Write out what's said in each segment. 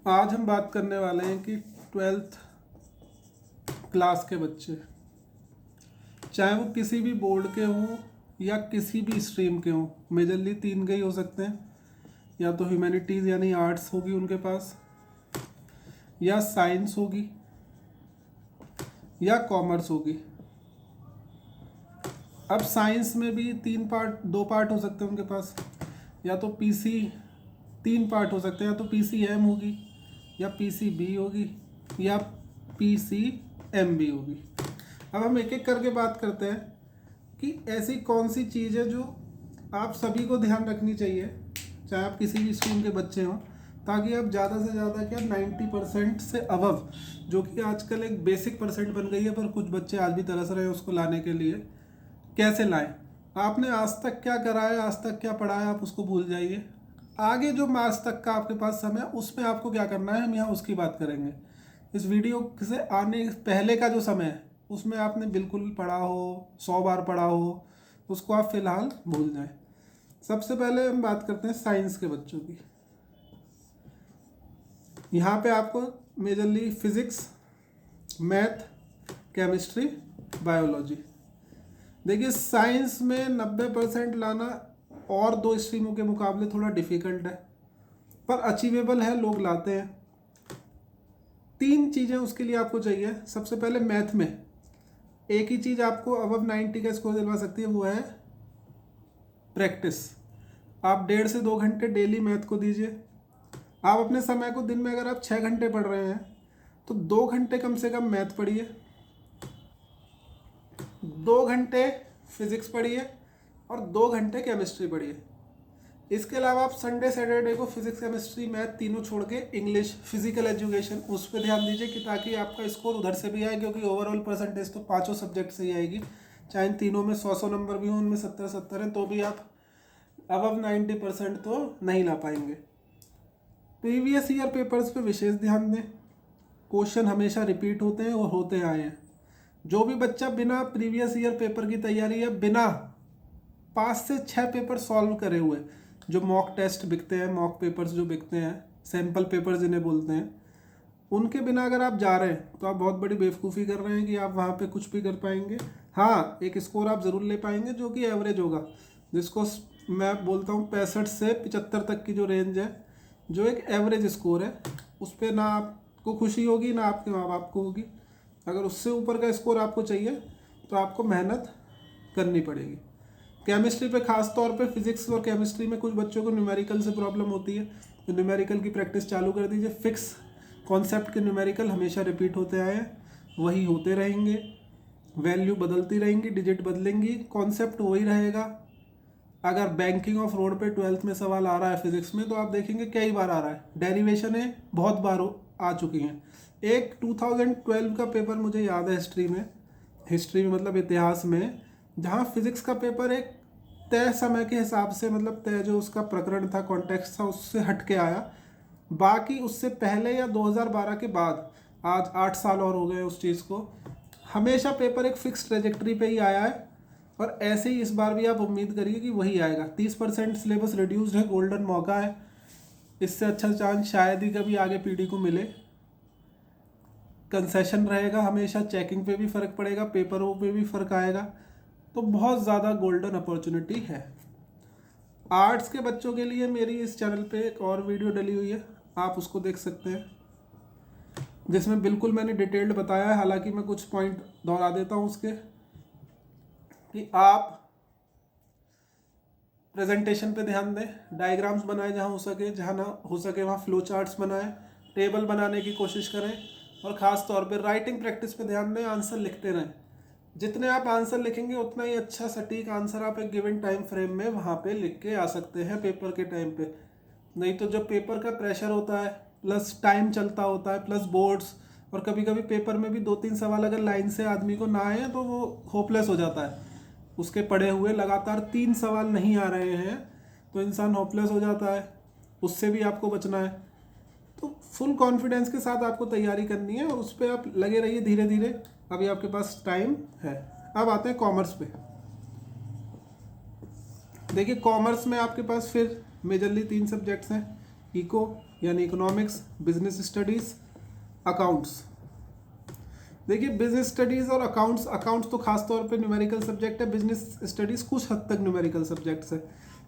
आज हम बात करने वाले हैं कि 12th क्लास के बच्चे, चाहे वो किसी भी बोर्ड के हों या किसी भी स्ट्रीम के हों, मेजरली तीन के ही हो सकते हैं। या तो ह्यूमैनिटीज़ यानी आर्ट्स होगी उनके पास, या साइंस होगी, या कॉमर्स होगी। अब साइंस में भी दो पार्ट हो सकते हैं उनके पास, या तो पीसी, तीन पार्ट हो सकते हैं, या तो पीसीएम होगी, या पीसीबी होगी, या पीसीएमबी होगी। अब हम एक एक करके बात करते हैं कि ऐसी कौन सी चीज़ है जो आप सभी को ध्यान रखनी चाहिए, चाहे आप किसी भी स्कूल के बच्चे हों, ताकि आप ज़्यादा से ज़्यादा क्या 90% से अबव, जो कि आजकल एक बेसिक परसेंट बन गई है, पर कुछ बच्चे आज भी तरस रहे हैं उसको लाने के लिए, कैसे लाएं। आपने आज तक क्या करा है, आज तक क्या पढ़ा है, आप उसको भूल जाइए। आगे जो आज तक का आपके पास समय है उसमें आपको क्या करना है, हम यहाँ उसकी बात करेंगे। इस वीडियो से आने पहले का जो समय है उसमें आपने बिल्कुल पढ़ा हो, 100 बार पढ़ा हो, उसको आप फिलहाल भूल जाएं। सबसे पहले हम बात करते हैं साइंस के बच्चों की। यहाँ पे आपको majorly physics, math, chemistry, biology. देखिए साइंस में 90% लाना और दो स्ट्रीमों के मुकाबले थोड़ा डिफ़िकल्ट है, पर अचीवेबल है, लोग लाते हैं। तीन चीज़ें उसके लिए आपको चाहिए। सबसे पहले मैथ में एक ही चीज़ आपको अबव 90 का स्कोर दिलवा सकती है, वो है प्रैक्टिस। आप 1.5 से 2 घंटे डेली मैथ को दीजिए। आप अपने समय को दिन में अगर आप 6 घंटे पढ़ रहे हैं तो 2 घंटे कम से कम मैथ पढ़िए, 2 घंटे फिजिक्स पढ़िए और 2 घंटे केमिस्ट्री पढ़िए। इसके अलावा आप संडे सैटरडे को फिजिक्स, केमिस्ट्री, मैथ तीनों छोड़ के इंग्लिश, फिजिकल एजुकेशन उस पर ध्यान दीजिए कि ताकि आपका स्कोर उधर से भी आए, क्योंकि ओवरऑल परसेंटेज तो पाँचों सब्जेक्ट से ही आएगी। चाहे इन तीनों में 100 नंबर भी हों, उनमें 70 हैं, तो भी आप अबव 90% तो नहीं ला पाएंगे। प्रीवियस ईयर पेपर्स पे विशेष ध्यान दें। क्वेश्चन हमेशा रिपीट होते हैं और होते आए हैं। जो भी बच्चा बिना प्रीवियस ईयर पेपर की तैयारी या बिना 5 से 6 पेपर सॉल्व करे हुए, जो मॉक टेस्ट बिकते हैं, मॉक पेपर्स जो बिकते हैं, सैम्पल पेपर्स जिन्हें बोलते हैं, उनके बिना अगर आप जा रहे हैं तो आप बहुत बड़ी बेवकूफ़ी कर रहे हैं कि आप वहाँ पे कुछ भी कर पाएंगे। हाँ, एक स्कोर आप ज़रूर ले पाएंगे जो कि एवरेज होगा, जिसको मैं बोलता हूँ 65 से 75 तक की जो रेंज है, जो एक एवरेज स्कोर है। उस पर ना आपको खुशी होगी ना आपके माँ बाप को होगी। अगर उससे ऊपर का स्कोर आपको चाहिए तो आपको मेहनत करनी पड़ेगी। केमिस्ट्री पे खास तौर पे फिजिक्स और केमिस्ट्री में कुछ बच्चों को न्यूमेरिकल से प्रॉब्लम होती है, तो न्यूमेरिकल की प्रैक्टिस चालू कर दीजिए। फिक्स कॉन्सेप्ट के न्यूमेरिकल हमेशा रिपीट होते आए हैं, वही होते रहेंगे, वैल्यू बदलती रहेंगी, डिजिट बदलेंगी, कॉन्सेप्ट वही रहेगा। अगर बैंकिंग ऑफ रोड पे 12th में सवाल आ रहा है फिजिक्स में, तो आप देखेंगे कई बार आ रहा है। डेरिवेशनें बहुत बार आ चुकी हैं। एक 2012 का पेपर मुझे याद है हिस्ट्री में मतलब इतिहास में, जहाँ फिजिक्स का पेपर एक तय समय के हिसाब से, मतलब तय जो उसका प्रकरण था, कॉन्टेक्स्ट था, उससे हट के आया। बाकी उससे पहले या 2012 के बाद, आज 8 साल और हो गए उस चीज़ को, हमेशा पेपर एक फिक्स ट्रेजेक्ट्री पे ही आया है। और ऐसे ही इस बार भी आप उम्मीद करिए कि वही आएगा। 30% सिलेबस रिड्यूस्ड है, गोल्डन मौका है। इससे अच्छा चांस शायद ही कभी आगे पीढ़ी को मिले। कंसेशन रहेगा हमेशा, चेकिंग पे भी फ़र्क पड़ेगा, पेपरों पे भी फ़र्क आएगा, तो बहुत ज़्यादा गोल्डन अपॉर्चुनिटी है। आर्ट्स के बच्चों के लिए मेरी इस चैनल पे एक और वीडियो डली हुई है, आप उसको देख सकते हैं, जिसमें बिल्कुल मैंने डिटेल्ड बताया है। हालांकि मैं कुछ पॉइंट दोहरा देता हूँ उसके, कि आप प्रेजेंटेशन पे ध्यान दें, डायग्राम्स बनाएं जहाँ हो सके, जहाँ ना हो सके वहाँ फ्लो चार्ट्स बनाएं, टेबल बनाने की कोशिश करें, और ख़ास तौर पे राइटिंग प्रैक्टिस पे ध्यान दें। आंसर लिखते रहें। जितने आप आंसर लिखेंगे उतना ही अच्छा सटीक आंसर आप एक गिवन टाइम फ्रेम में वहाँ पे लिख के आ सकते हैं पेपर के टाइम पे। नहीं तो जब पेपर का प्रेशर होता है, प्लस टाइम चलता होता है, प्लस बोर्ड्स, और कभी कभी पेपर में भी 2-3 सवाल अगर लाइन से आदमी को ना आए तो वो होपलेस हो जाता है। उसके पढ़े हुए लगातार 3 सवाल नहीं आ रहे हैं तो इंसान होपलेस हो जाता है। उससे भी आपको बचना है। तो फुल कॉन्फिडेंस के साथ आपको तैयारी करनी है और उस पर आप लगे रहिए धीरे धीरे, अभी आपके पास टाइम है। अब आते हैं कॉमर्स पे। देखिए कॉमर्स में आपके पास फिर मेजरली 3 सब्जेक्ट्स हैं, इको, यानी इकोनॉमिक्स, बिजनेस स्टडीज़, अकाउंट्स। देखिए बिजनेस स्टडीज़ और अकाउंट्स तो खास तौर पे न्यूमेरिकल सब्जेक्ट है, बिजनेस स्टडीज़ कुछ हद तक न्यूमेरिकल सब्जेक्ट्स है।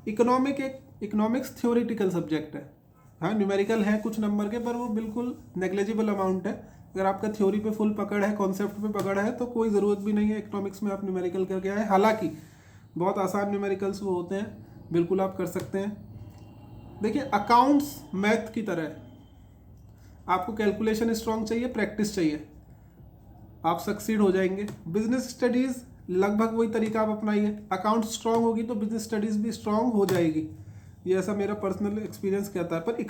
इकोनॉमिक्स थ्योरेटिकल सब्जेक्ट है, हाँ न्यूमेरिकल है कुछ नंबर के, पर वो बिल्कुल नेग्लेजिबल अमाउंट है। अगर आपका थ्योरी पे फुल पकड़ है, कॉन्सेप्ट पे पकड़ है, तो कोई ज़रूरत भी नहीं है इकोनॉमिक्स में आप न्यूमेरिकल करके आए। हालांकि बहुत आसान न्यूमेरिकल्स वो होते हैं, बिल्कुल आप कर सकते हैं। देखिए अकाउंट्स मैथ की तरह है, आपको कैलकुलेशन स्ट्रांग चाहिए, प्रैक्टिस चाहिए, आप सक्सीड हो जाएंगे। बिजनेस स्टडीज़ लगभग वही तरीका आप अपनाइए, अकाउंट स्ट्रांग होगी तो बिजनेस स्टडीज़ भी स्ट्रांग हो जाएगी, ये ऐसा मेरा पर्सनल एक्सपीरियंस कहता है। पर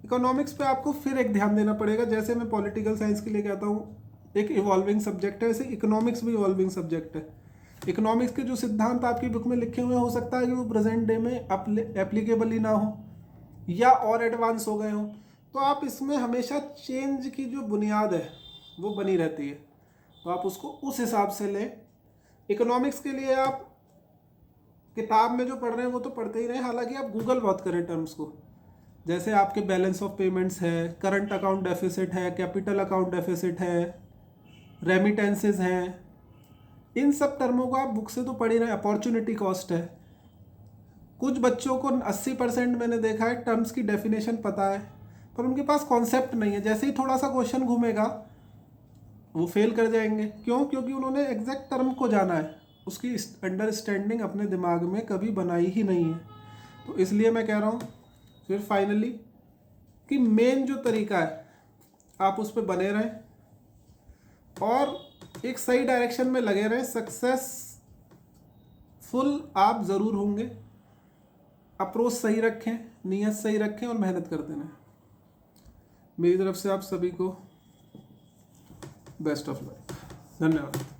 इकोनॉमिक्स पे आपको फिर एक ध्यान देना पड़ेगा। जैसे मैं पॉलिटिकल साइंस के लिए कहता हूँ एक इवॉल्विंग सब्जेक्ट है, वैसे इकोनॉमिक्स भी इवॉल्विंग सब्जेक्ट है। इकोनॉमिक्स के जो सिद्धांत आपकी बुक में लिखे हुए हो सकता है कि वो प्रेजेंट डे में एप्लीकेबल ही ना हो या और एडवांस हो गए हो, तो आप इसमें हमेशा चेंज की जो बुनियाद है वो बनी रहती है, तो आप उसको उस हिसाब से लें। इकोनॉमिक्स के लिए आप किताब में जो पढ़ रहे हैं वो तो पढ़ते ही रहें, हालांकि आप गूगल बहुत करें टर्म्स को, जैसे आपके बैलेंस ऑफ पेमेंट्स है, करंट अकाउंट डेफिसिट है, कैपिटल अकाउंट डेफिसिट है, रेमिटेंसेज हैं, इन सब टर्मों को आप बुक से तो पढ़ ही रहे हैं। अपॉर्चुनिटी कॉस्ट है, कुछ बच्चों को 80% मैंने देखा है टर्म्स की डेफिनेशन पता है पर उनके पास कॉन्सेप्ट नहीं है, जैसे ही थोड़ा सा क्वेश्चन घूमेगा वो फेल कर जाएंगे। क्यों? क्योंकि उन्होंने एग्जैक्ट टर्म को जाना है, उसकी अंडरस्टैंडिंग अपने दिमाग में कभी बनाई ही नहीं है। तो इसलिए मैं कह रहा हूँ फिर फाइनली कि मेन जो तरीका है आप उस पर बने रहें और एक सही डायरेक्शन में लगे रहें, सक्सेसफुल आप ज़रूर होंगे। अप्रोच सही रखें, नीयत सही रखें और मेहनत करते रहें। मेरी तरफ से आप सभी को बेस्ट ऑफ लक। धन्यवाद।